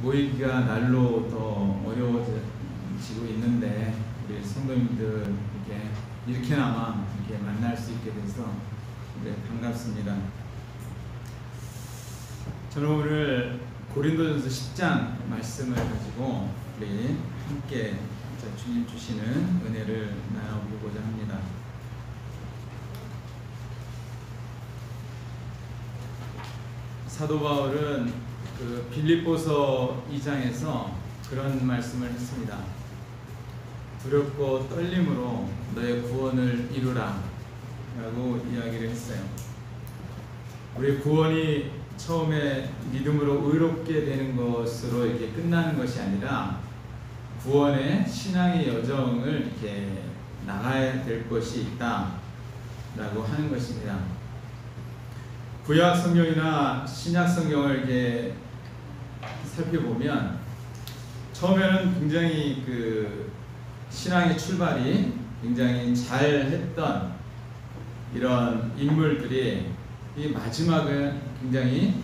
모이기가 날로 더 어려워지고 있는데 우리 성도님들 이렇게나마 이렇게 만날 수 있게 돼서 반갑습니다. 저는 오늘 고린도전서 10장 말씀을 가지고 우리 함께 주님 주시는 은혜를 나눠보고자 합니다. 사도 바울은 그 빌립보서 2장에서 그런 말씀을 했습니다. 두렵고 떨림으로 너의 구원을 이루라 라고 이야기를 했어요. 우리 구원이 처음에 믿음으로 의롭게 되는 것으로 이렇게 끝나는 것이 아니라 구원의 신앙의 여정을 이렇게 나가야 될 것이 있다 라고 하는 것입니다. 구약 성경이나 신약 성경을 이렇게 살펴보면 처음에는 굉장히 그 신앙의 출발이 굉장히 잘했던 이런 인물들이 이 마지막은 굉장히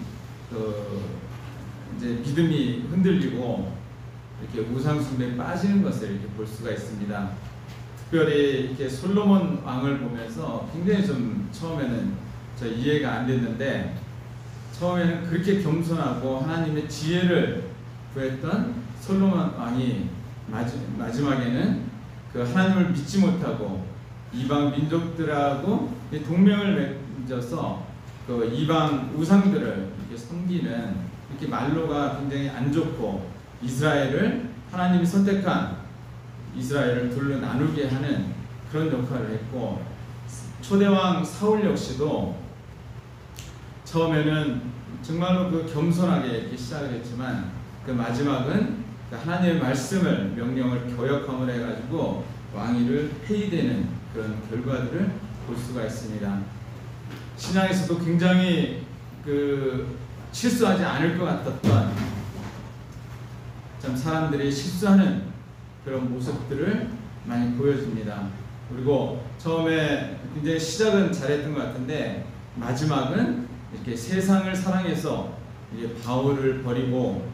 이제 믿음이 흔들리고 이렇게 우상 숭배에 빠지는 것을 이렇게 볼 수가 있습니다. 특별히 이렇게 솔로몬 왕을 보면서 굉장히 좀 처음에는 이해가 안 됐는데, 처음에는 그렇게 겸손하고 하나님의 지혜를 구했던 솔로몬 왕이 마지막에는 그 하나님을 믿지 못하고 이방 민족들하고 동맹을 맺어서 그 이방 우상들을 이렇게 섬기는, 이렇게 말로가 굉장히 안 좋고 이스라엘을 하나님이 선택한 이스라엘을 둘로 나누게 하는 그런 역할을 했고, 초대왕 사울 역시도 처음에는 정말로 그 겸손하게 이렇게 시작을 했지만 그 마지막은 하나님의 말씀을 명령을 거역함을 해가지고 왕위를 폐위되는 그런 결과들을 볼 수가 있습니다. 신앙에서도 굉장히 그 실수하지 않을 것 같았던 참 사람들이 실수하는 그런 모습들을 많이 보여줍니다. 그리고 처음에 굉장히 시작은 잘했던 것 같은데 마지막은 이렇게 세상을 사랑해서 이게 바울을 버리고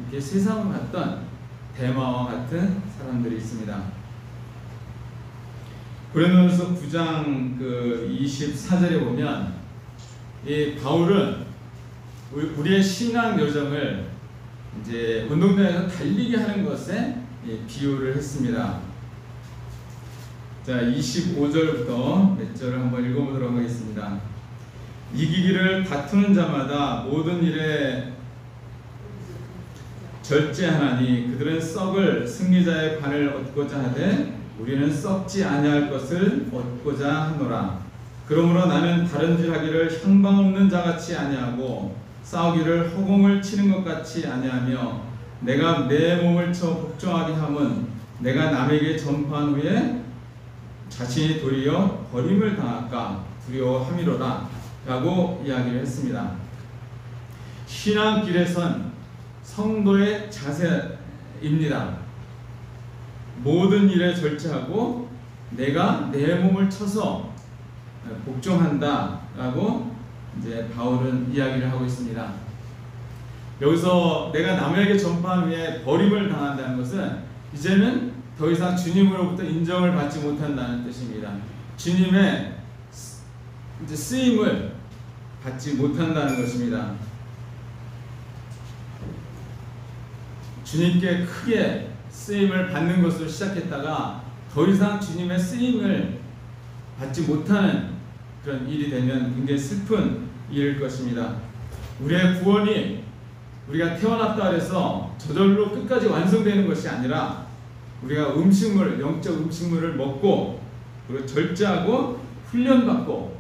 이렇게 세상을 갔던 대마와 같은 사람들이 있습니다. 고린도전서 9장 그 24절에 보면 이 바울은 우리의 신앙 여정을 이제 운동장에서 달리게 하는 것에 비유를 했습니다. 자, 25절부터 몇 절을 한번 읽어보도록 하겠습니다. 이기기를 다투는 자마다 모든 일에 절제하나니 그들은 썩을 승리자의 반을 얻고자 하되 우리는 썩지 아니할 것을 얻고자 하노라. 그러므로 나는 다른 질 하기를 향방 없는 자같이 아니하고 싸우기를 허공을 치는 것 같이 아니하며 내가 내 몸을 쳐 복종하게 함은 내가 남에게 전파한 후에 자신이 도리어 버림을 당할까 두려워함이로라 라고 이야기를 했습니다. 신앙길에선 성도의 자세입니다. 모든 일에 절제하고 내가 내 몸을 쳐서 복종한다 라고 이제 바울은 이야기를 하고 있습니다. 여기서 내가 남에게 전파한 후에 버림을 당한다는 것은 이제는 더 이상 주님으로부터 인정을 받지 못한다는 뜻입니다. 주님의 이제 쓰임을 받지 못한다는 것입니다. 주님께 크게 쓰임을 받는 것으로 시작했다가 더 이상 주님의 쓰임을 받지 못하는 그런 일이 되면 굉장히 슬픈 일일 것입니다. 우리의 구원이 우리가 태어났다 해서 저절로 끝까지 완성되는 것이 아니라 우리가 영적 음식물을 먹고 그리고 절제하고 훈련받고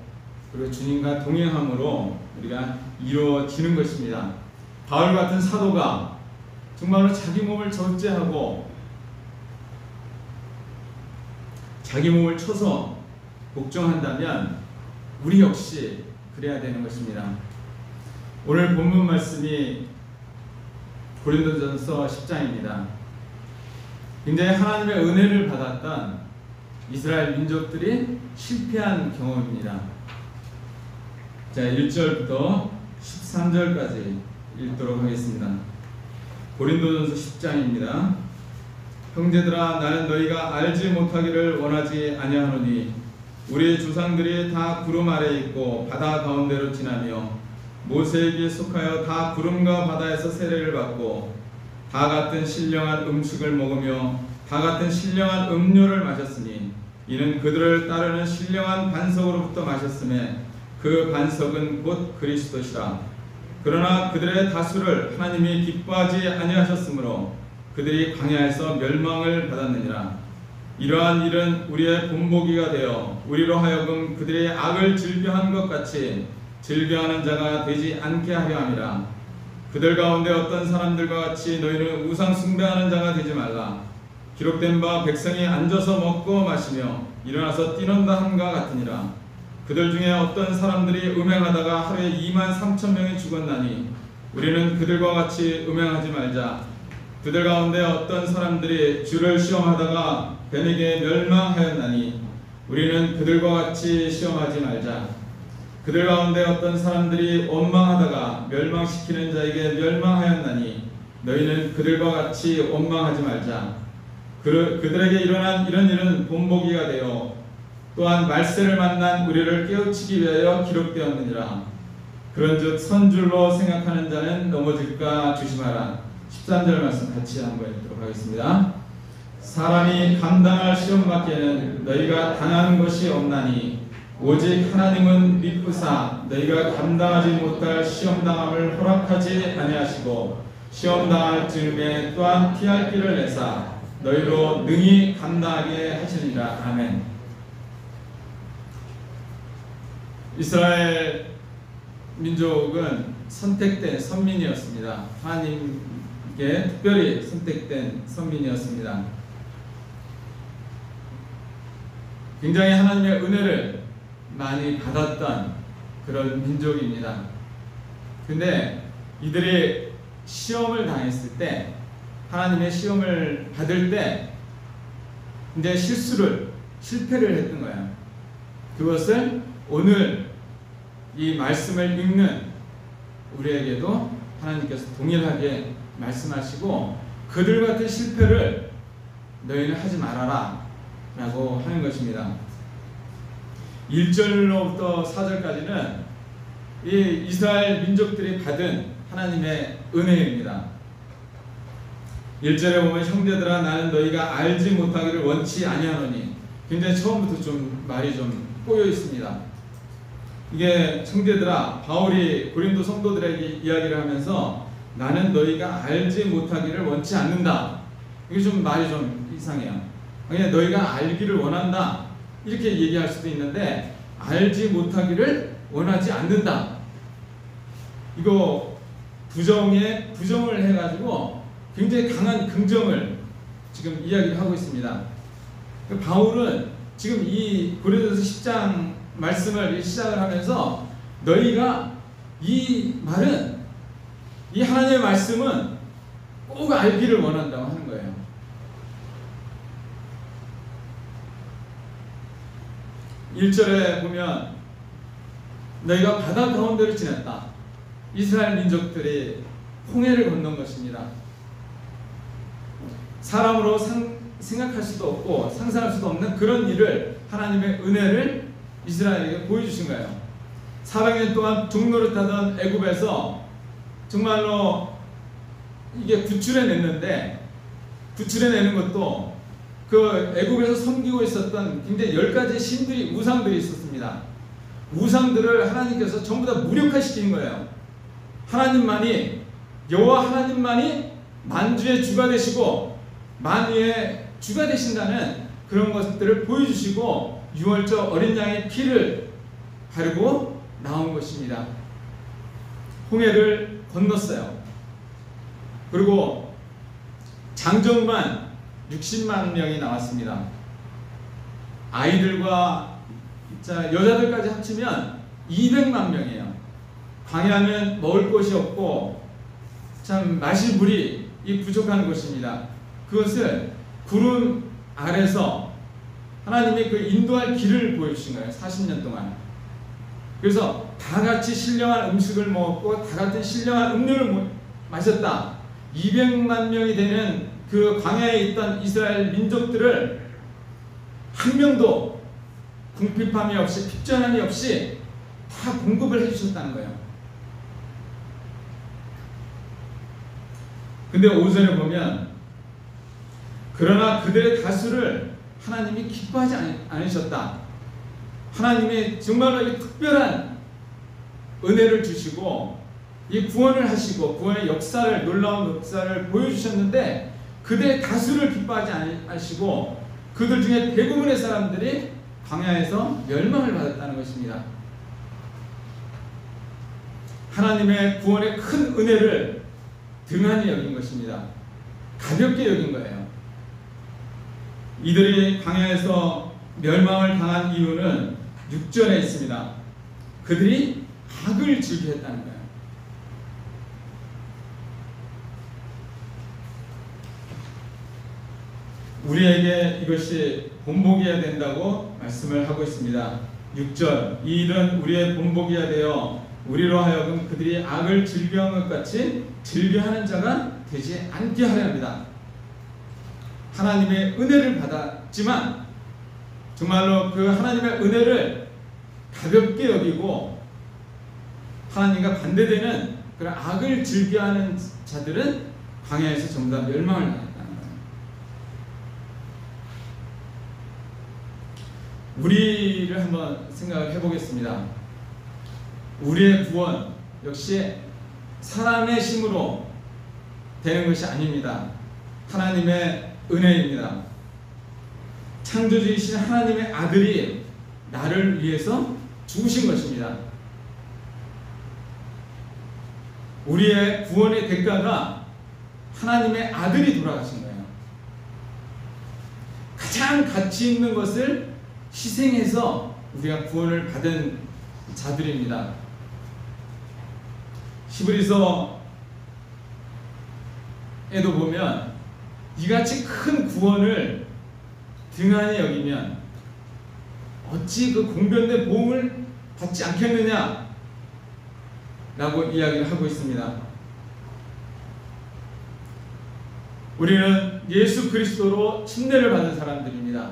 그리고 주님과 동행함으로 우리가 이루어지는 것입니다. 바울 같은 사도가 정말로 자기 몸을 절제하고 자기 몸을 쳐서 복종한다면 우리 역시 그래야 되는 것입니다. 오늘 본문 말씀이 고린도전서 10장입니다. 굉장히 하나님의 은혜를 받았던 이스라엘 민족들이 실패한 경험입니다. 자, 1절부터 13절까지 읽도록 하겠습니다. 고린도전서 10장입니다. 형제들아, 나는 너희가 알지 못하기를 원하지 아니하노니 우리 조상들이 다 구름 아래에 있고 바다 가운데로 지나며 모세에게 속하여 다 구름과 바다에서 세례를 받고 다 같은 신령한 음식을 먹으며 다 같은 신령한 음료를 마셨으니 이는 그들을 따르는 신령한 반석으로부터 마셨음에 그 반석은 곧 그리스도시라. 그러나 그들의 다수를 하나님이 기뻐하지 아니하셨으므로 그들이 광야에서 멸망을 받았느니라. 이러한 일은 우리의 본보기가 되어 우리로 하여금 그들의 악을 즐겨한 것 같이 즐겨하는 자가 되지 않게 하려 함이라. 그들 가운데 어떤 사람들과 같이 너희는 우상 숭배하는 자가 되지 말라. 기록된 바 백성이 앉아서 먹고 마시며 일어나서 뛰는다 함과 같으니라. 그들 중에 어떤 사람들이 음행하다가 하루에 23,000명이 죽었나니 우리는 그들과 같이 음행하지 말자. 그들 가운데 어떤 사람들이 주를 시험하다가 뱀에게 멸망하였나니 우리는 그들과 같이 시험하지 말자. 그들 가운데 어떤 사람들이 원망하다가 멸망시키는 자에게 멸망하였나니 너희는 그들과 같이 원망하지 말자. 그들에게 일어난 이런 일은 본보기가 되어 또한 말세를 만난 우리를 깨우치기 위하여 기록되었느니라. 그런즉 선줄로 생각하는 자는 넘어질까 조심하라. 13절 말씀 같이 한번 읽도록 하겠습니다. 사람이 감당할 시험밖에는 너희가 당하는 것이 없나니 오직 하나님은 미쁘사 너희가 감당하지 못할 시험당함을 허락하지 아니하시고 시험당할 즈음에 또한 피할 길을 내사 너희로 능히 감당하게 하시니라. 아멘. 이스라엘 민족은 선택된 선민이었습니다. 하나님께 특별히 선택된 선민이었습니다. 굉장히 하나님의 은혜를 많이 받았던 그런 민족입니다. 근데 이들이 시험을 당했을 때, 하나님의 시험을 받을 때 이제 실패를 했던 거예요. 그것을 오늘 이 말씀을 읽는 우리에게도 하나님께서 동일하게 말씀하시고 그들 같은 실패를 너희는 하지 말아라 라고 하는 것입니다. 1절로부터 4절까지는 이 이스라엘 민족들이 받은 하나님의 은혜입니다. 1절에 보면 형제들아 나는 너희가 알지 못하기를 원치 아니하노니, 굉장히 처음부터 좀 말이 좀 꼬여 있습니다. 이게 형제들아, 바울이 고린도 성도들에게 이야기를 하면서 나는 너희가 알지 못하기를 원치 않는다. 이게 좀 말이 좀 이상해요. 그냥 너희가 알기를 원한다 이렇게 얘기할 수도 있는데 알지 못하기를 원하지 않는다. 이거 부정에 부정을 해가지고 굉장히 강한 긍정을 지금 이야기를 하고 있습니다. 바울은 지금 이 고린도서 10장 말씀을 시작을 하면서 너희가 이 말은, 이 하나님의 말씀은 꼭 알기를 원한다고 하는 거예요. (1절에) 보면 너희가 바다 가운데를 지났다. 이스라엘 민족들이 홍해를 건넌 것입니다. 사람으로 생각할 수도 없고 상상할 수도 없는 그런 일을, 하나님의 은혜를 이스라엘에게 보여주신 거예요. 400년 동안 종노릇하던 애굽에서 정말로 이게 구출해냈는데, 구출해내는 것도 그 애굽에서 섬기고 있었던 굉장히 10가지 신들이, 우상들이 있었습니다. 우상들을 하나님께서 전부 다 무력화시킨 거예요. 하나님만이, 여호와 하나님만이 만주의 주가 되시고 만유의 주가 되신다는 그런 것들을 보여주시고 유월절 어린 양의 피를 바르고 나온 것입니다. 홍해를 건넜어요. 그리고 장정만 60만 명이 나왔습니다. 아이들과 여자들까지 합치면 200만 명이에요. 광야는 먹을 것이 없고 참 마실 물이 부족한 곳입니다. 그것을 구름 아래서 하나님이 그 인도할 길을 보여주신 거예요. 40년 동안. 그래서 다 같이 신령한 음식을 먹었고 다 같은 신령한 음료를 마셨다. 200만 명이 되는 그 광야에 있던 이스라엘 민족들을 한 명도 궁핍함이 없이 핍전함이 없이 다 공급을 해주셨다는 거예요. 근데 5절에 보면 그러나 그들의 다수를 하나님이 기뻐하지 않으셨다. 하나님이 정말로 이 특별한 은혜를 주시고 이 구원을 하시고 구원의 역사를, 놀라운 역사를 보여주셨는데 그들의 다수를 기뻐하지 않으시고 그들 중에 대부분의 사람들이 광야에서 멸망을 받았다는 것입니다. 하나님의 구원의 큰 은혜를 등한히 여긴 것입니다. 가볍게 여긴 거예요. 이들이 광야에서 멸망을 당한 이유는 6절에 있습니다. 그들이 악을 즐겨했다는 거예요. 우리에게 이것이 본보기해야 된다고 말씀을 하고 있습니다. 6절 이 일은 우리의 본보기가 되어 우리로 하여금 그들이 악을 즐겨한 것 같이 즐겨하는 자가 되지 않게 하려 합니다. 하나님의 은혜를 받았지만 정말로 그 하나님의 은혜를 가볍게 여기고 하나님과 반대되는 그런 악을 즐겨하는 자들은 광야에서 전부 다 멸망을 당했다는 거예요. 우리를 한번 생각을 해보겠습니다. 우리의 구원 역시 사람의 힘으로 되는 것이 아닙니다. 하나님의 은혜입니다. 창조주이신 하나님의 아들이 나를 위해서 죽으신 것입니다. 우리의 구원의 대가가 하나님의 아들이 돌아가신 거예요. 가장 가치 있는 것을 희생해서 우리가 구원을 받은 자들입니다. 히브리서에도 보면 이같이 큰 구원을 등한히 여기면 어찌 그 공변된 보응을 받지 않겠느냐 라고 이야기를 하고 있습니다. 우리는 예수 그리스도로 침례를 받은 사람들입니다.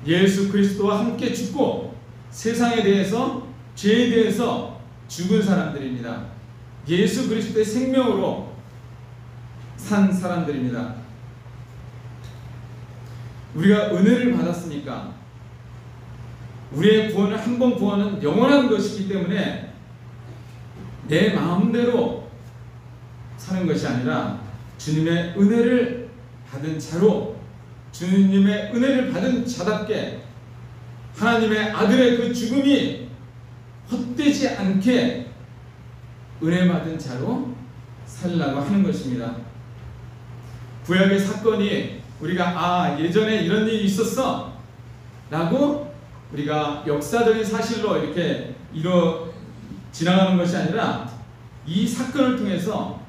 예수 그리스도와 함께 죽고 세상에 대해서 죄에 대해서 죽은 사람들입니다. 예수 그리스도의 생명으로 산 사람들입니다. 우리가 은혜를 받았으니까 우리의 구원은 한 번 구원은 영원한 것이기 때문에 내 마음대로 사는 것이 아니라 주님의 은혜를 받은 자로 주님의 은혜를 받은 자답게 하나님의 아들의 그 죽음이 헛되지 않게 은혜 받은 자로 살라고 하는 것입니다. 구약의 사건이 우리가 예전에 이런 일이 있었어 라고 우리가 역사적인 사실로 이렇게 지나가는 것이 아니라 이 사건을 통해서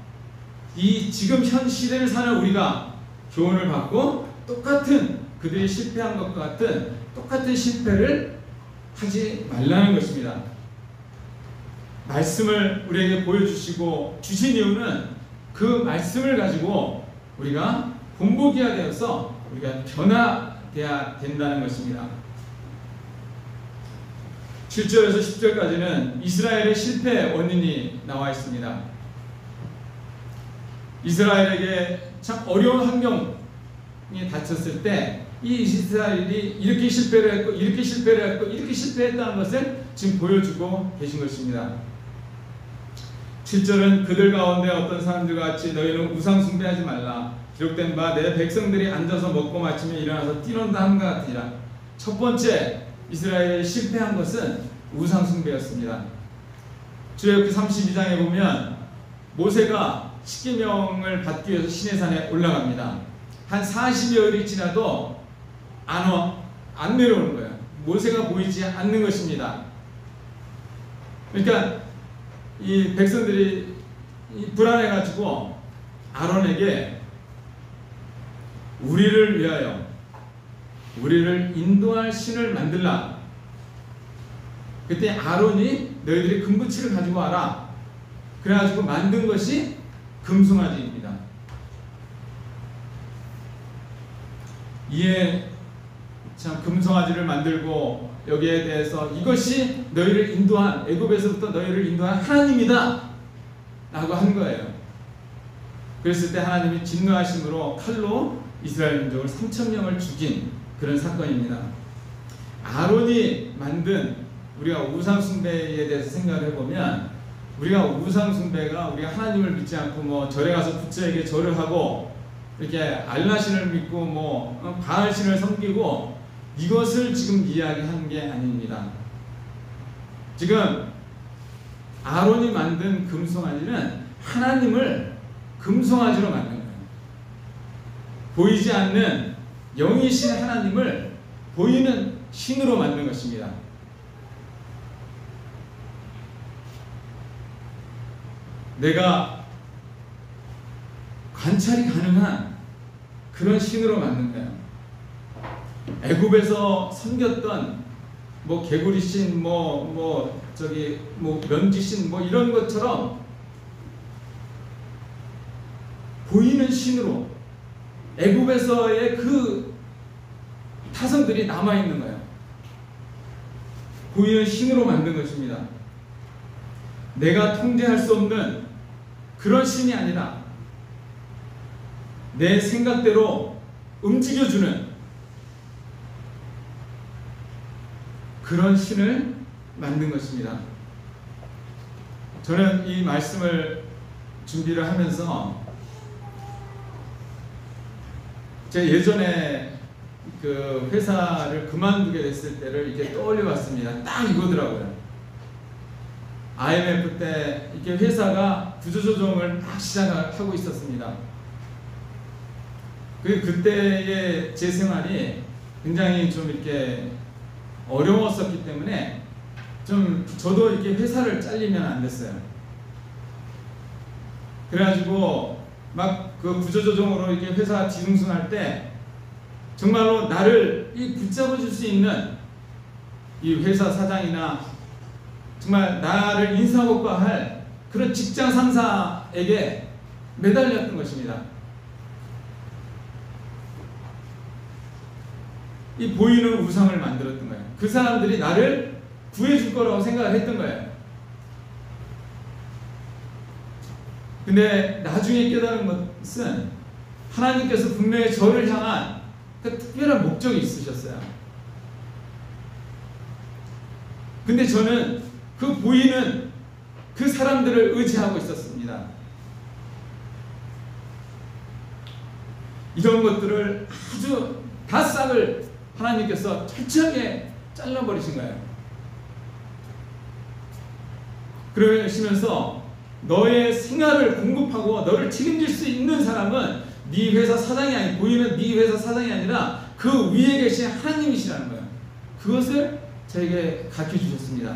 이 지금 현 시대를 사는 우리가 교훈을 받고 똑같은 그들이 실패한 것과 같은 똑같은 실패를 하지 말라는 것입니다. 말씀을 우리에게 보여주시고 주신 이유는 그 말씀을 가지고 우리가 본보기가 되어서 우리가 변화되어야 된다는 것입니다. 7절에서 10절까지는 이스라엘의 실패의 원인이 나와 있습니다. 이스라엘에게 참 어려운 환경이 닥쳤을 때 이 이스라엘이 이렇게 실패를 했고 이렇게 실패를 했고 이렇게 실패했다는 것을 지금 보여주고 계신 것입니다. 7절은 그들 가운데 어떤 사람들과 같이 너희는 우상 숭배하지 말라. 기록된 바 내 백성들이 앉아서 먹고 마치며 일어나서 뛰논다 함과 같으니라. 첫 번째 이스라엘이 실패한 것은 우상 숭배였습니다. 출애굽기 32장에 보면 모세가 십계명을 받기 위해서 시내산에 올라갑니다. 한 40여일이 지나도 안 내려오는 거예요. 모세가 보이지 않는 것입니다. 그러니까 이 백성들이 불안해가지고 아론에게 우리를 위하여 우리를 인도할 신을 만들라. 그때 아론이 너희들이 금붙이를 가지고 와라. 그래가지고 만든 것이 금송아지입니다. 이에 참 금송아지를 만들고 여기에 대해서 이것이 너희를 인도한, 애굽에서부터 너희를 인도한 하나님이다 라고 한 거예요. 그랬을 때 하나님이 진노하심으로 칼로 이스라엘 민족을 3,000명을 죽인 그런 사건입니다. 아론이 만든, 우리가 우상 숭배에 대해서 생각을 해보면, 우리가 우상 숭배가 우리가 하나님을 믿지 않고 뭐 절에 가서 부처에게 절을 하고 이렇게 알라신을 믿고 뭐 바알신을 섬기고 이것을 지금 이야기한 게 아닙니다. 지금 아론이 만든 금송아지는 하나님을 금송아지로 만든 거예요. 보이지 않는 영이신 하나님을 보이는 신으로 만든 것입니다. 내가 관찰이 가능한 그런 신으로 만든 거예요. 애굽에서 섬겼던 뭐 개구리 신, 뭐 면지 신, 뭐 이런 것처럼 보이는 신으로 애굽에서의 그 타성들이 남아 있는 거예요. 보이는 신으로 만든 것입니다. 내가 통제할 수 없는 그런 신이 아니라 내 생각대로 움직여주는 그런 신을 만든 것입니다. 저는 이 말씀을 준비를 하면서 제가 예전에 그 회사를 그만두게 됐을 때를 이렇게 떠올려 봤습니다. 딱 이거더라고요. IMF 때 이렇게 회사가 구조조정을 막 시작하고 있었습니다. 그때의 제 생활이 굉장히 좀 이렇게 어려웠었기 때문에 좀 저도 이렇게 회사를 잘리면 안 됐어요. 그래가지고 막 그 구조조정으로 이렇게 회사 뒤숭숭할 때 정말로 나를 붙잡아 줄 수 있는 이 회사 사장이나 정말 나를 인사고과할 그런 직장 상사에게 매달렸던 것입니다. 이 보이는 우상을 만들었던 거예요. 그 사람들이 나를 구해줄 거라고 생각을 했던 거예요. 근데 나중에 깨달은 것은 하나님께서 분명히 저를 향한 그 특별한 목적이 있으셨어요. 근데 저는 그 보이는 그 사람들을 의지하고 있었습니다. 이런 것들을 아주 다 싹을 하나님께서 철저하게 잘라버리신 거예요. 그러시면서 너의 생활을 공급하고 너를 책임질 수 있는 사람은 네 회사 사장이 아니, 보이는 네 회사 사장이 아니라 그 위에 계신 하나님이시라는 거예요. 그것을 저에게 가르쳐 주셨습니다.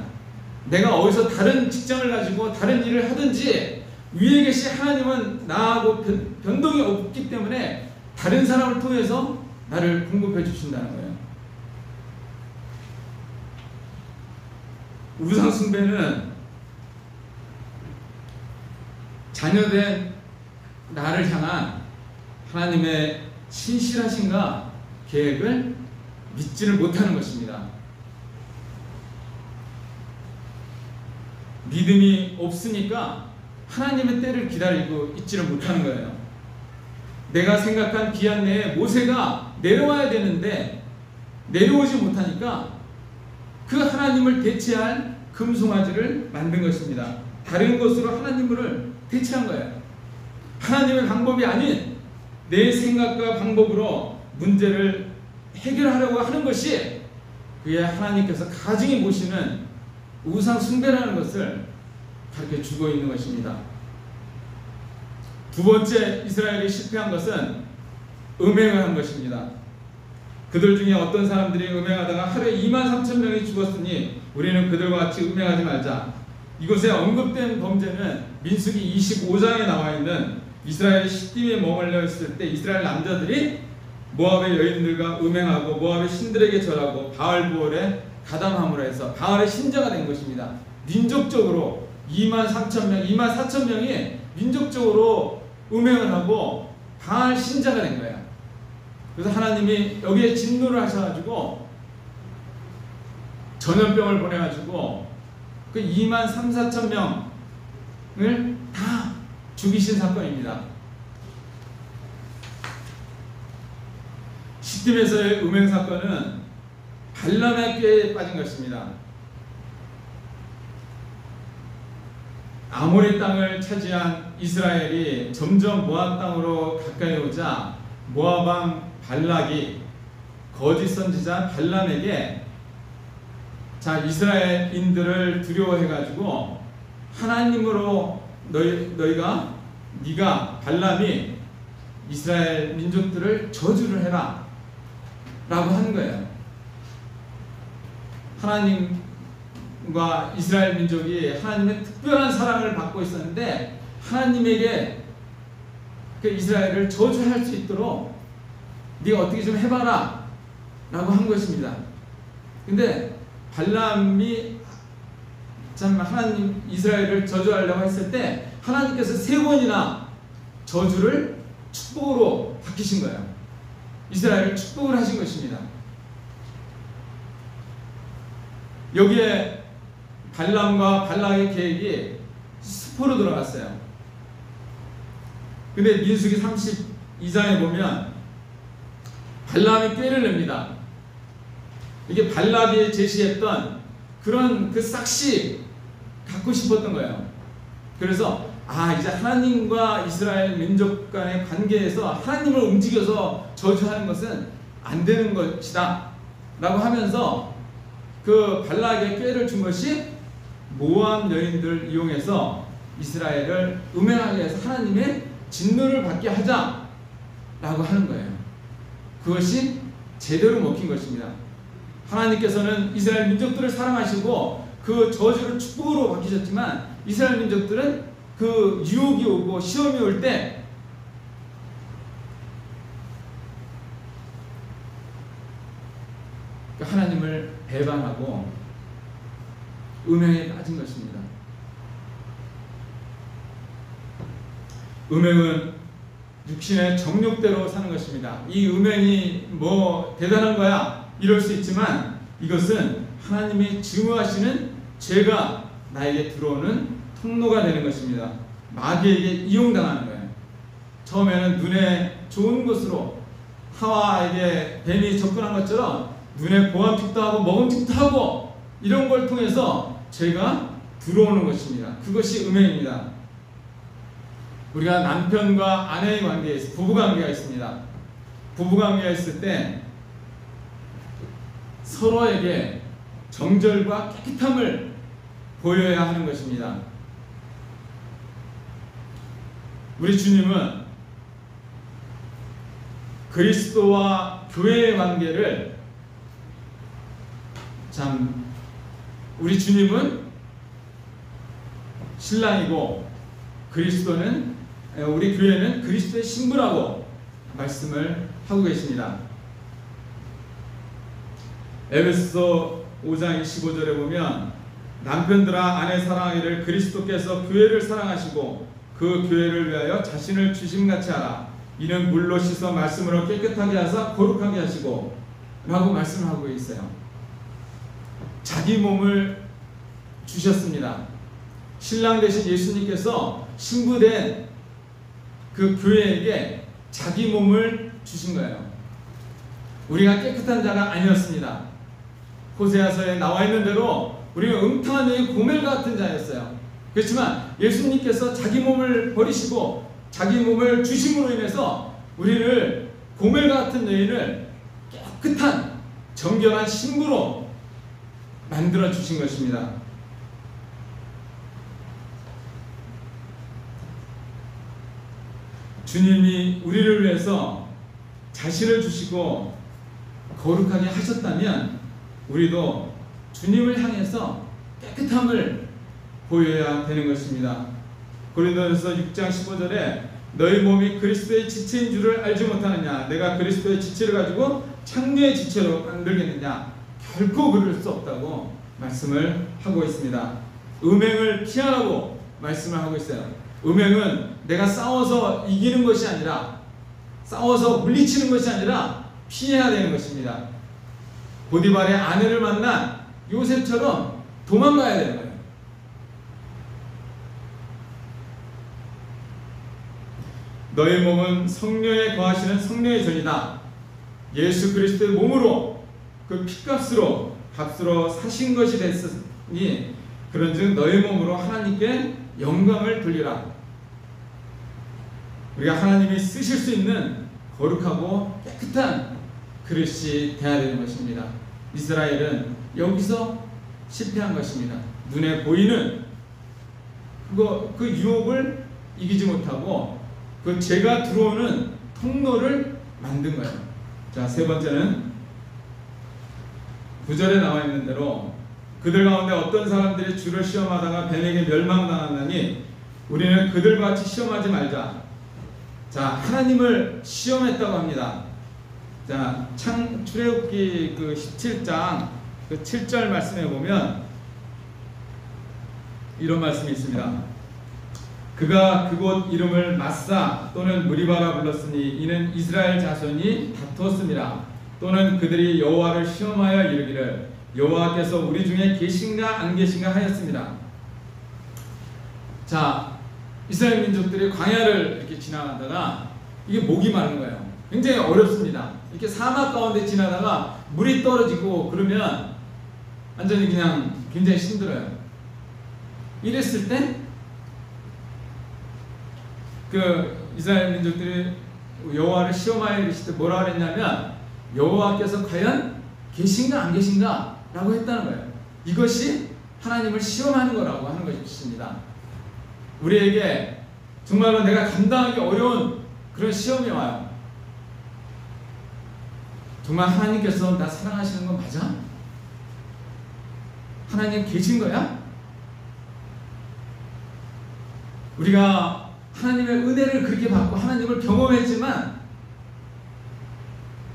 내가 어디서 다른 직장을 가지고 다른 일을 하든지 위에 계신 하나님은 나하고 변동이 없기 때문에 다른 사람을 통해서 나를 공급해 주신다는 거예요. 우상 숭배는 자녀된 나를 향한 하나님의 신실하신가 계획을 믿지를 못하는 것입니다. 믿음이 없으니까 하나님의 때를 기다리고 있지를 못하는 거예요. 내가 생각한 기한 내에 모세가 내려와야 되는데 내려오지 못하니까 그 하나님을 대체할 금송아지를 만든 것입니다. 다른 것으로 하나님을 대체한 거예요. 하나님의 방법이 아닌 내 생각과 방법으로 문제를 해결하려고 하는 것이 그의 하나님께서 가증히 보시는 우상 숭배라는 것을 가르쳐 주고 있는 것입니다. 두 번째 이스라엘이 실패한 것은 음행을 한 것입니다. 그들 중에 어떤 사람들이 음행하다가 하루에 23,000명이 죽었으니 우리는 그들과 같이 음행하지 말자. 이곳에 언급된 범죄는 민수기 25장에 나와 있는 이스라엘이 시딤에 머물러 있을 때 이스라엘 남자들이 모압의 여인들과 음행하고 모압의 신들에게 절하고 바알보올에 가담함으로 해서 바알의 신자가 된 것입니다. 민족적으로 24,000명이 민족적으로 음행을 하고 바알 신자가 된 거예요. 그래서 하나님이 여기에 진노를 하셔가지고 전염병을 보내가지고 그 2만 3, 4천 명을 다 죽이신 사건입니다. 시딤에서의 음행 사건은 발람의 꾀에 빠진 것입니다. 아모리 땅을 차지한 이스라엘이 점점 모압 땅으로 가까이 오자 모압 왕 발락이 거짓 선지자 발람에게 자 이스라엘인들을 두려워해가지고 하나님으로 네가 발람이 이스라엘 민족들을 저주를 해라 라고 하는 거예요. 하나님과 이스라엘 민족이 하나님의 특별한 사랑을 받고 있었는데 하나님에게 그 이스라엘을 저주할 수 있도록 네가 어떻게 좀 해봐라 라고 한 것입니다. 근데 발람이 참 하나님 이스라엘을 저주하려고 했을 때 하나님께서 3번이나 저주를 축복으로 바뀌신 거예요. 이스라엘을 축복을 하신 것입니다. 여기에 발람과 발락의 계획이 수포로 들어갔어요. 근데 민수기 32장에 보면 발람이 꾀를 냅니다. 이게 발락이 제시했던 그런 그 싹시 갖고 싶었던 거예요. 그래서 이제 하나님과 이스라엘 민족 간의 관계에서 하나님을 움직여서 저주하는 것은 안 되는 것이다 라고 하면서 그 발락에게 꾀를 준 것이 모압 여인들을 이용해서 이스라엘을 음행하게 해서 하나님의 진노를 받게 하자 라고 하는 거예요. 그것이 제대로 먹힌 것입니다. 하나님께서는 이스라엘 민족들을 사랑하시고 그 저주를 축복으로 바뀌셨지만 이스라엘 민족들은 그 유혹이 오고 시험이 올 때 하나님을 배반하고 음행에 빠진 것입니다. 음행은 육신의 정욕대로 사는 것입니다. 이 음행이 뭐 대단한 거야 이럴 수 있지만 이것은 하나님이 증오하시는 죄가 나에게 들어오는 통로가 되는 것입니다. 마귀에게 이용당하는 거예요. 처음에는 눈에 좋은 것으로 하와에게 뱀이 접근한 것처럼 눈에 보암직도 하고 먹음직도 하고 이런 걸 통해서 죄가 들어오는 것입니다. 그것이 음행입니다. 우리가 남편과 아내의 관계에서 부부관계가 있습니다. 부부관계가 있을 때 서로에게 정절과 깨끗함을 보여야 하는 것입니다. 우리 주님은 그리스도와 교회의 관계를 우리 주님은 신랑이고 우리 교회는 그리스도의 신부라고 말씀을 하고 계십니다. 에베소서 5장 25절에 보면 남편들아 아내 사랑하기를 그리스도께서 교회를 사랑하시고 그 교회를 위하여 자신을 주심같이 하라. 이는 물로 씻어 말씀으로 깨끗하게 하사 거룩하게 하시고 라고 말씀하고 있어요. 자기 몸을 주셨습니다. 신랑 되신 예수님께서 신부된 그 교회에게 자기 몸을 주신 거예요. 우리가 깨끗한 자가 아니었습니다. 호세아서에 나와 있는 대로 우리가 음탕한 여인 고멜 같은 자였어요. 그렇지만 예수님께서 자기 몸을 버리시고 자기 몸을 주심으로 인해서 우리를 고멜 같은 여인을 깨끗한 정결한 신부로 만들어 주신 것입니다. 주님이 우리를 위해서 자신을 주시고 거룩하게 하셨다면 우리도 주님을 향해서 깨끗함을 보여야 되는 것입니다. 고린도전서 6장 15절에 너희 몸이 그리스도의 지체인 줄을 알지 못하느냐? 내가 그리스도의 지체를 가지고 창녀의 지체로 만들겠느냐? 결코 그럴 수 없다고 말씀을 하고 있습니다. 음행을 피하라고 말씀을 하고 있어요. 음행은 내가 싸워서 이기는 것이 아니라, 싸워서 물리치는 것이 아니라 피해야 되는 것입니다. 보디발의 아내를 만난 요셉처럼 도망가야 되는 거예요. 너의 몸은 성령에 거하시는 성령의 전이다. 예수 그리스도의 몸으로 그 핏값으로 값으로 사신 것이 됐으니 그런즉 너의 몸으로 하나님께 영광을 돌리라. 우리가 하나님이 쓰실 수 있는 거룩하고 깨끗한 그릇이 되어야 되는 것입니다. 이스라엘은 여기서 실패한 것입니다. 눈에 보이는 그 유혹을 이기지 못하고 그 죄가 들어오는 통로를 만든 거예요. 자, 세 번째는 9절에 나와 있는 대로 그들 가운데 어떤 사람들이 주를 시험하다가 뱀에게 멸망당하나니 우리는 그들과 같이 시험하지 말자. 자, 하나님을 시험했다고 합니다. 자, 출애굽기 그 17장 그 7절 말씀에 보면 이런 말씀이 있습니다. 그가 그곳 이름을 마사 또는 무리바라 불렀으니 이는 이스라엘 자손이 다투었습니다. 또는 그들이 여호와를 시험하여 이르기를 여호와께서 우리 중에 계신가 안 계신가 하였습니다. 자, 이스라엘 민족들이 광야를 이렇게 지나가다가 이게 목이 마른 거예요. 굉장히 어렵습니다. 이렇게 사막 가운데 지나다가 물이 떨어지고 그러면 완전히 그냥 굉장히 힘들어요. 이랬을 때 그 이스라엘 민족들이 여호와를 시험하여 이르실 때 뭐라 그랬냐면 여호와께서 과연 계신가 안 계신가 라고 했다는 거예요. 이것이 하나님을 시험하는 거라고 하는 것입니다. 우리에게 정말로 내가 감당하기 어려운 그런 시험이 와요. 정말 하나님께서 나 사랑하시는 건 맞아? 하나님 계신 거야? 우리가 하나님의 은혜를 그렇게 받고 하나님을 경험했지만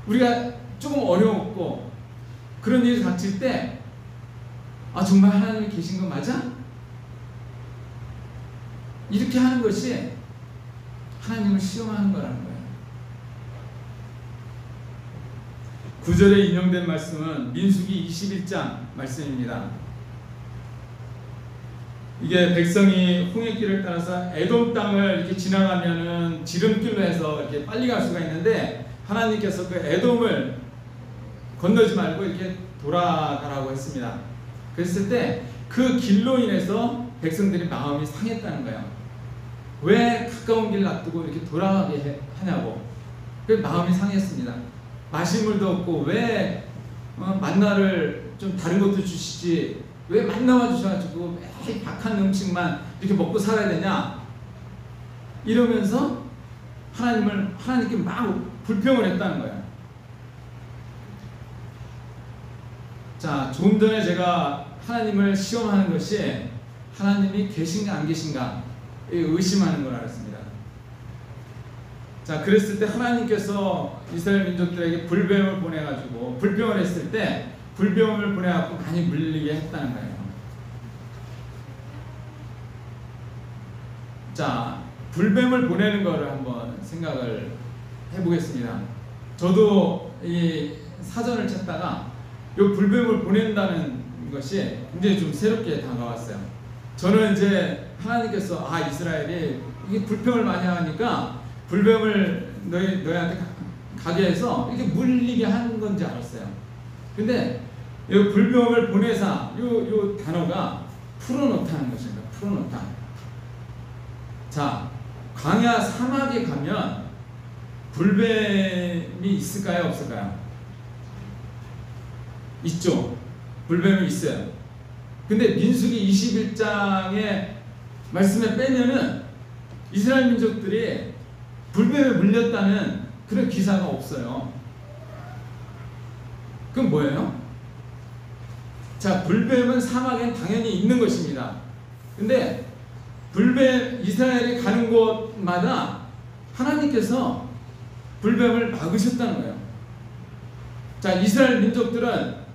우리가 조금 어려웠고 그런 일이 닥칠 때 정말 하나님이 계신 건 맞아? 이렇게 하는 것이 하나님을 시험하는 거라는 거예요. 9절에 인용된 말씀은 민수기 21장 말씀입니다. 이게 백성이 홍해길을 따라서 에돔 땅을 이렇게 지나가면은 지름길로 해서 이렇게 빨리 갈 수가 있는데 하나님께서 그 에돔을 건너지 말고 이렇게 돌아가라고 했습니다. 그랬을 때 그 길로 인해서 백성들이 마음이 상했다는 거예요. 왜 가까운 길 놔두고 이렇게 돌아가게 하냐고. 그 마음이 상했습니다. 마실 물도 없고 왜 만나를 좀 다른 것도 주시지 왜 만나만 주셔가지고 매일 박한 음식만 이렇게 먹고 살아야 되냐 이러면서 하나님께 막 불평을 했다는 거예요. 자, 조금 전에 제가 하나님을 시험하는 것이 하나님이 계신가 안 계신가 의심하는 걸 알았습니다. 자, 그랬을 때 하나님께서 이스라엘 민족들에게 불뱀을 보내가지고 불병을 했을 때 불병을 보내갖고 많이 물리게 했다는 거예요. 자, 불뱀을 보내는 거를 한번 생각을 해보겠습니다. 저도 이 사전을 찾다가 이 불뱀을 보낸다는 것이 굉장히 좀 새롭게 다가왔어요. 저는 이제 하나님께서 이스라엘이 이게 불평을 많이 하니까 불뱀을 너희한테 가게 해서 이렇게 물리게 하는 건지 알았어요. 근데 이 불뱀을 보내사 요 단어가 풀어놓다는 것입니다. 풀어놓다. 자, 광야 사막에 가면 불뱀이 있을까요? 없을까요? 있죠. 불뱀이 있어요. 근데 민수기 21장의 말씀에 빼면은 이스라엘 민족들이 불뱀에 물렸다는 그런 기사가 없어요. 그럼 뭐예요? 자, 불뱀은 사막엔 당연히 있는 것입니다. 근데 불뱀 이스라엘이 가는 곳마다 하나님께서 불뱀을 막으셨다는 거예요. 자, 이스라엘 민족들은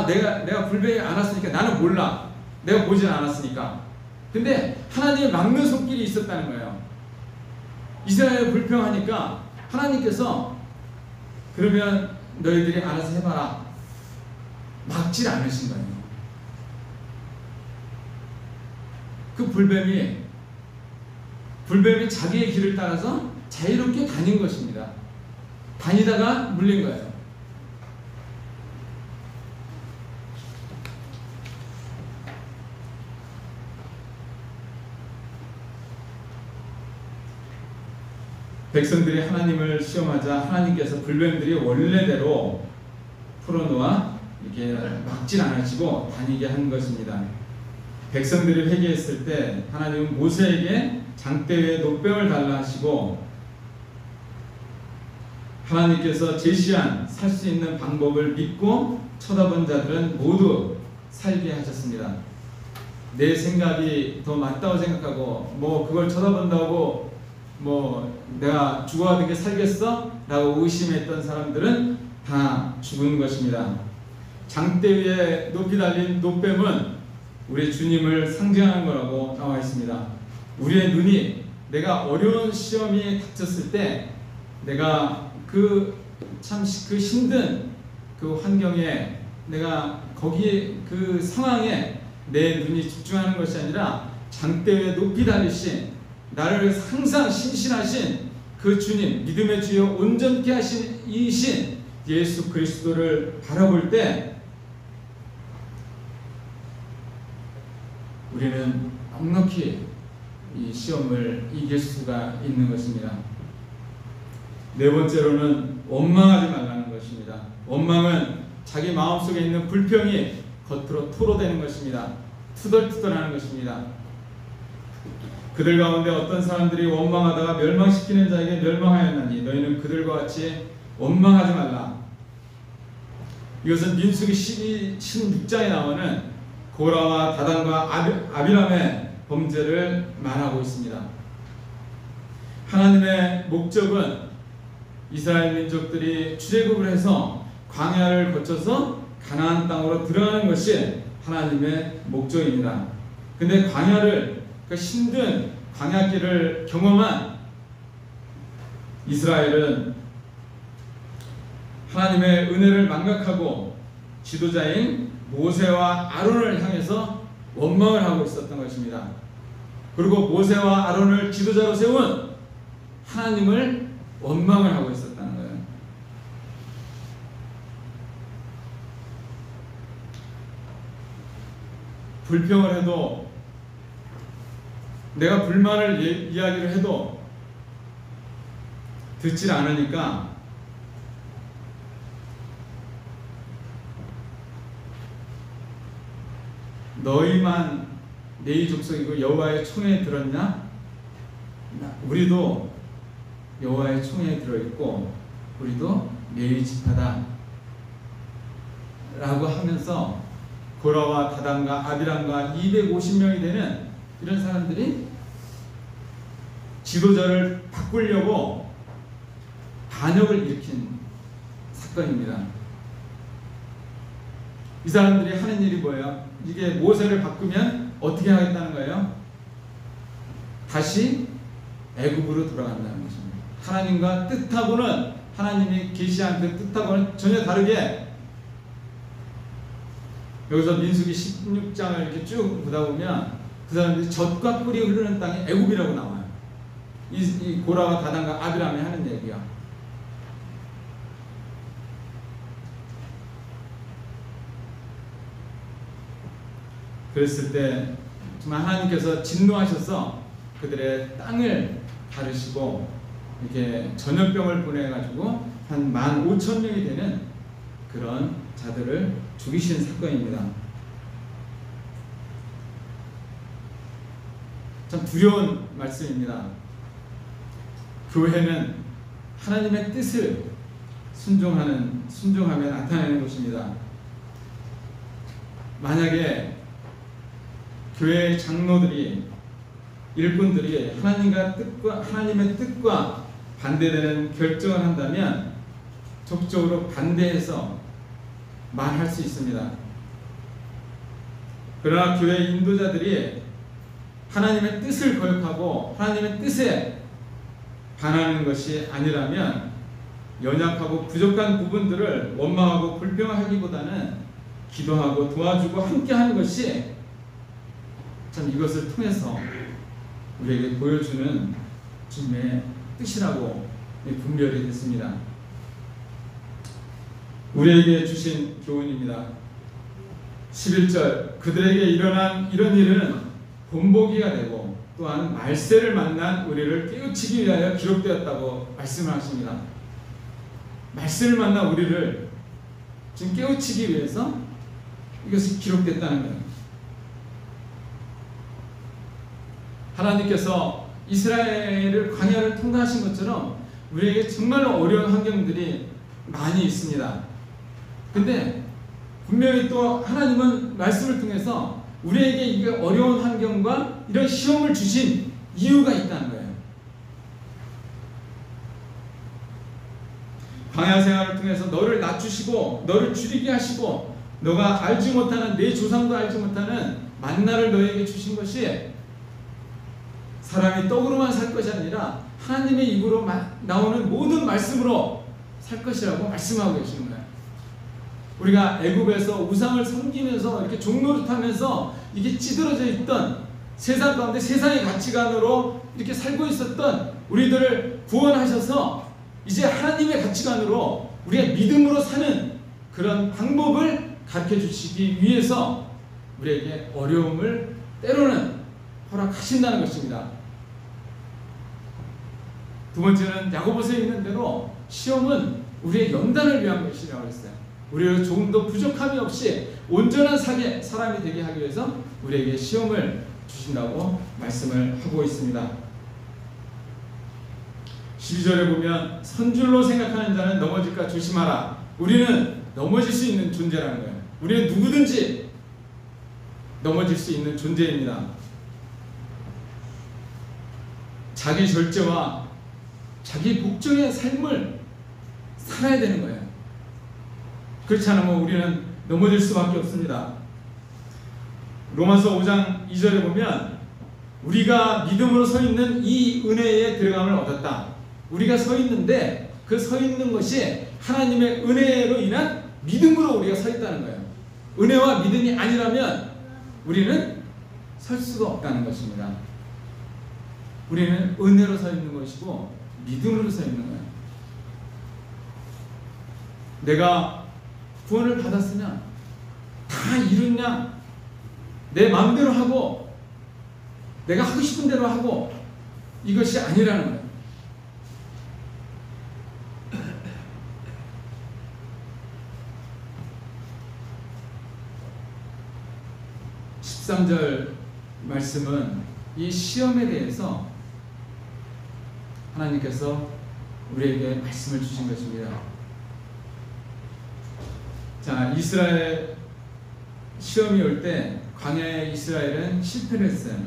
내가 불뱀이 안 왔으니까 나는 몰라. 내가 보진 않았으니까. 근데 하나님이 막는 손길이 있었다는 거예요. 이스라엘 불평하니까 하나님께서 그러면 너희들이 알아서 해봐라, 막질 않으신 거예요. 그 불뱀이 자기의 길을 따라서 자유롭게 다닌 것입니다. 다니다가 물린 거예요. 백성들이 하나님을 시험하자 하나님께서 불뱀들이 원래대로 풀어놓아 이렇게 막질 않으시고 다니게 한 것입니다. 백성들이 회개했을 때 하나님은 모세에게 장대 위에 놋뱀을 달라 하시고 하나님께서 제시한 살 수 있는 방법을 믿고 쳐다본 자들은 모두 살게 하셨습니다. 내 생각이 더 맞다고 생각하고 뭐 그걸 쳐다본다고 뭐 내가 죽어가는 게 살겠어? 라고 의심했던 사람들은 다 죽은 것입니다. 장대 위에 높이 달린 놋뱀은 우리 주님을 상징하는 거라고 나와 있습니다. 우리의 눈이 내가 어려운 시험이 닥쳤을 때 내가 그 힘든 그 환경에 내가 거기에 그 상황에 내 눈이 집중하는 것이 아니라 장대 위에 높이 달리신 나를 항상 신실하신 그 주님, 믿음의 주여 온전케 하신 이신 예수 그리스도를 바라볼 때 우리는 넉넉히 이 시험을 이길 수가 있는 것입니다. 네 번째로는 원망하지 말라는 것입니다. 원망은 자기 마음속에 있는 불평이 겉으로 토로되는 것입니다. 투덜투덜하는 것입니다. 그들 가운데 어떤 사람들이 원망하다가 멸망시키는 자에게 멸망하였나니 너희는 그들과 같이 원망하지 말라. 이것은 민수기 16장에 나오는 고라와 다단과 아비람의 범죄를 말하고 있습니다. 하나님의 목적은 이스라엘 민족들이 출애굽을 해서 광야를 거쳐서 가나안 땅으로 들어가는 것이 하나님의 목적입니다. 근데 광야를 그 힘든 광야길을 경험한 이스라엘은 하나님의 은혜를 망각하고 지도자인 모세와 아론을 향해서 원망을 하고 있었던 것입니다. 그리고 모세와 아론을 지도자로 세운 하나님을 원망을 하고 있었다는 거예요. 불평을 해도 내가 불만을 이야기를 해도 듣질 않으니까 너희만 내 족속이고 여호와의 총회에 들었냐? 우리도 여호와의 총회에 들어있고 우리도 레위 지파다 라고 하면서 고라와 다단과 아비람과 250명이 되는 이런 사람들이 지도자를 바꾸려고 반역을 일으킨 사건입니다. 이 사람들이 하는 일이 뭐예요? 이게 모세를 바꾸면 어떻게 하겠다는 거예요? 다시 애굽으로 돌아간다는 것입니다. 하나님과 뜻하고는 하나님이 계시한 그 뜻하고는 전혀 다르게 여기서 민수기 16장을 이렇게 쭉 보다 보면 그 사람들이 젖과 꿀이 흐르는 땅이 애굽이라고 나와요. 이 고라와 다단과 아비람이 하는 얘기야. 그랬을 때 정말 하나님께서 진노하셔서 그들의 땅을 가르시고 이렇게 전염병을 보내가지고 한 15,000명이 되는 그런 자들을 죽이신 사건입니다. 참 두려운 말씀입니다. 교회는 하나님의 뜻을 순종함에 나타내는 곳입니다. 만약에 교회의 장로들이 일꾼들이 하나님의 뜻과 반대되는 결정을 한다면 적극적으로 반대해서 말할 수 있습니다. 그러나 교회 인도자들이 하나님의 뜻을 거역하고 하나님의 뜻에 반하는 것이 아니라면 연약하고 부족한 부분들을 원망하고 불평하기보다는 기도하고 도와주고 함께하는 것이 참 이것을 통해서 우리에게 보여주는 주님의 뜻이라고 분별이 됐습니다. 우리에게 주신 교훈입니다. 11절 그들에게 일어난 이런 일은 본보기가 되고 또한 말세를 만난 우리를 깨우치기 위하여 기록되었다고 말씀을 하십니다. 말세를 만난 우리를 지금 깨우치기 위해서 이것이 기록됐다는 거예요. 하나님께서 이스라엘을 광야를 통과하신 것처럼 우리에게 정말로 어려운 환경들이 많이 있습니다. 근데 분명히 또 하나님은 말씀을 통해서 우리에게 이 어려운 환경과 이런 시험을 주신 이유가 있다는 거예요. 광야 생활을 통해서 너를 낮추시고 너를 줄이게 하시고 너가 알지 못하는 내 조상도 알지 못하는 만나를 너에게 주신 것이 사람이 떡으로만 살 것이 아니라 하나님의 입으로 나오는 모든 말씀으로 살 것이라고 말씀하고 계시는 거예요. 우리가 애굽에서 우상을 섬기면서 이렇게 종노릇하면서 이게 찌들어져 있던 세상 가운데 세상의 가치관으로 이렇게 살고 있었던 우리들을 구원하셔서 이제 하나님의 가치관으로 우리의 믿음으로 사는 그런 방법을 가르쳐 주시기 위해서 우리에게 어려움을 때로는 허락하신다는 것입니다. 두 번째는 야고보서에 있는 대로 시험은 우리의 연단을 위한 것이라고 했어요. 우리를 조금 더 부족함이 없이 온전한 사람이 되게 하기 위해서 우리에게 시험을 주신다고 말씀을 하고 있습니다. 12절에 보면 선줄로 생각하는 자는 넘어질까 조심하라. 우리는 넘어질 수 있는 존재라는 거예요. 우리는 누구든지 넘어질 수 있는 존재입니다. 자기 절제와 자기 복종의 삶을 살아야 되는 거예요. 그렇지 않으면 우리는 넘어질 수밖에 없습니다. 로마서 5장 2절에 보면 우리가 믿음으로 서 있는 이 은혜에 들어감을 얻었다. 우리가 서 있는데 그 서 있는 것이 하나님의 은혜로 인한 믿음으로 우리가 서 있다는 거예요. 은혜와 믿음이 아니라면 우리는 설 수가 없다는 것입니다. 우리는 은혜로 서 있는 것이고 믿음으로 서 있는 거예요. 내가 구원을 받았으면 다 이루냐 내 마음대로 하고 내가 하고 싶은 대로 하고 이것이 아니라는 거예요. 13절 말씀은 이 시험에 대해서 하나님께서 우리에게 말씀을 주신 것입니다. 자, 이스라엘 시험이 올 때 광야의 이스라엘은 실패를 했어요.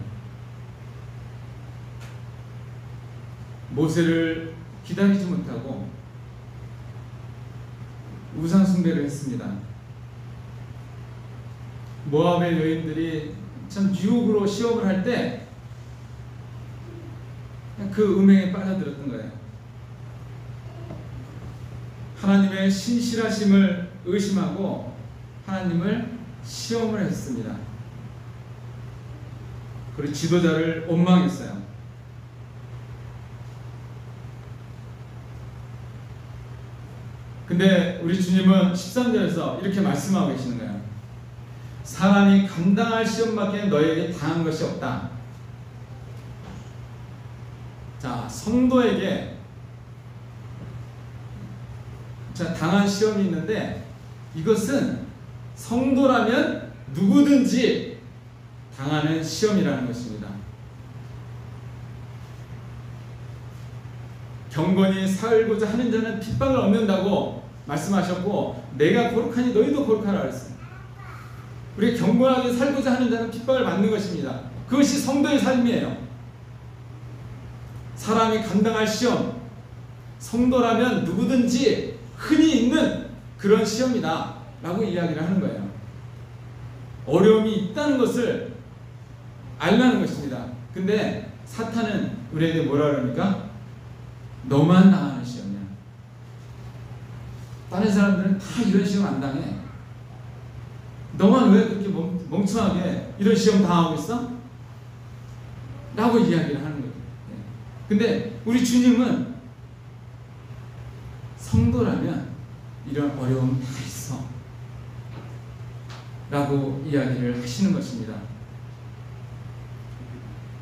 모세를 기다리지 못하고 우상 숭배를 했습니다. 모압의 여인들이 참 유혹으로 시험을 할 때 그 음행에 빠져들었던 거예요. 하나님의 신실하심을 의심하고 하나님을 시험을 했습니다. 그리고 지도자를 원망했어요. 근데 우리 주님은 13절에서 이렇게 말씀하고 계시는 거예요. 사람이 감당할 시험밖에 너에게 당한 것이 없다. 자, 성도에게 당한 시험이 있는데 이것은 성도라면 누구든지 당하는 시험이라는 것입니다. 경건히 살고자 하는 자는 핍박을 얻는다고 말씀하셨고 내가 거룩하니 너희도 거룩하라 그랬어요. 우리 경건하게 살고자 하는 자는 핍박을 받는 것입니다. 그것이 성도의 삶이에요. 사람이 감당할 시험, 성도라면 누구든지 흔히 있는 그런 시험이다 라고 이야기를 하는 거예요. 어려움이 있다는 것을 알라는 것입니다. 근데 사탄은 우리에게 뭐라 그럽니까? 너만 당하는 시험이야. 다른 사람들은 다 이런 시험 안 당해. 너만 왜 그렇게 멍청하게 이런 시험 당하고 있어? 라고 이야기를 하는 거예요. 근데 우리 주님은 성도라면 이런 어려움 다 있어 라고 이야기를 하시는 것입니다.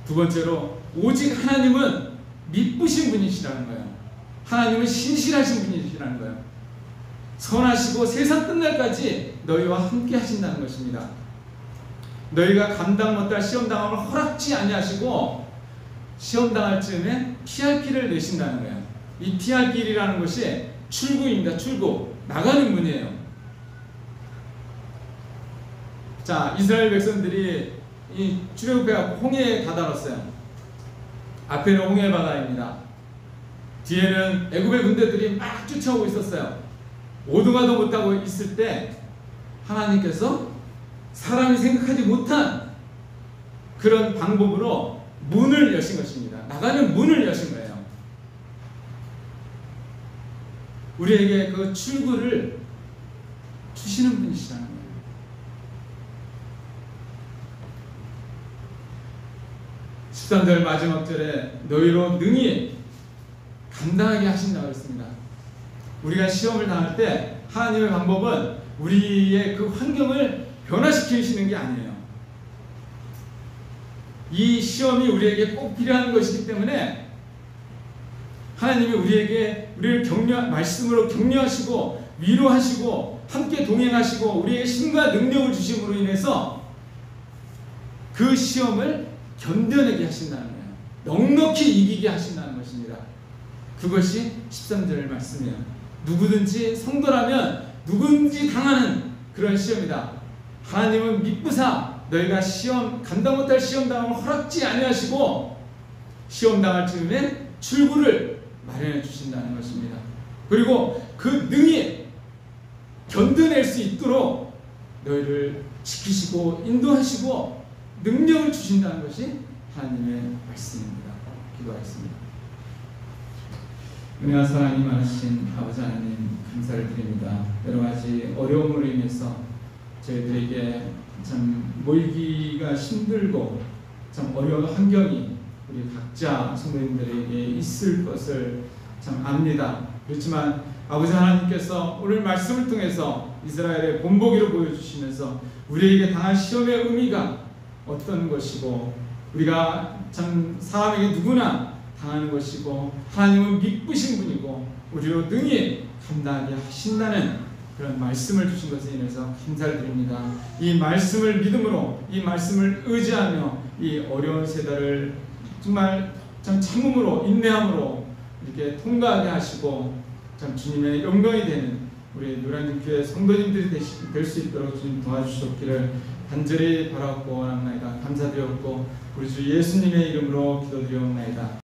두 번째로, 오직 하나님은 미쁘신 분이시라는 거예요. 하나님은 신실하신 분이시라는 거예요. 선하시고 세상 끝날까지 너희와 함께 하신다는 것입니다. 너희가 감당 못할 시험당함을 허락지 아니하시고 시험당할 즈음에 피할 길을 내신다는 거예요. 이 피할 길이라는 것이 출구입니다. 출구, 나가는 문이에요. 자, 이스라엘 백성들이 이 출애굽해서 홍해에 다다랐어요. 앞에는 홍해 바다입니다. 뒤에는 애굽의 군대들이 막 쫓아오고 있었어요. 오도가도 못하고 있을 때 하나님께서 사람이 생각하지 못한 그런 방법으로 문을 여신 것입니다. 나가는 문을 여신 거예요. 우리에게 그 출구를 주시는 분이시라는 거예요. 13절 마지막 절에 너희로 능히 감당하게 하신다고 했습니다. 우리가 시험을 당할 때 하나님의 방법은 우리의 그 환경을 변화시키시는 게 아니에요. 이 시험이 우리에게 꼭 필요한 것이기 때문에 하나님이 우리를 말씀으로 격려하시고 위로하시고 함께 동행하시고 우리에게 힘과 능력을 주심으로 인해서 그 시험을 견뎌내게 하신다는 거예요. 넉넉히 이기게 하신다는 것입니다. 그것이 13절 말씀이에요. 누구든지 성도라면 누구든지 당하는 그런 시험이다. 하나님은 미쁘사 너희가 감당 못할 시험당함을 허락지 아니하시고 시험당할 즈음에 출구를 마련해 주신다는 것입니다. 그리고 그 능히 견뎌낼 수 있도록 너희를 지키시고 인도하시고 능력을 주신다는 것이 하나님의 말씀입니다. 기도하겠습니다. 은혜와 사랑이 많으신 아버지 하나님, 감사를 드립니다. 여러 가지 어려움으로 인해서 저희들에게 참 모이기가 힘들고 참 어려운 환경이 우리 각자 성도님들에게 있을 것을 참 압니다. 그렇지만 아버지 하나님께서 오늘 말씀을 통해서 이스라엘의 본보기로 보여주시면서 우리에게 당한 시험의 의미가 어떤 것이고 우리가 참 사람에게 누구나 당하는 것이고 하나님은 미쁘신 분이고 우리로 능히 감당하게 하신다는 그런 말씀을 주신 것에 인해서 감사를 드립니다. 이 말씀을 믿음으로, 이 말씀을 의지하며 이 어려운 세대를 정말 참 참음으로, 인내함으로 이렇게 통과하게 하시고 참 주님의 영광이 되는 우리 노량진교회 성도님들이 될 수 있도록 주님 도와주셨기를 간절히 바라고 원합니다. 감사드렸고 우리 주 예수님의 이름으로 기도드리옵나이다.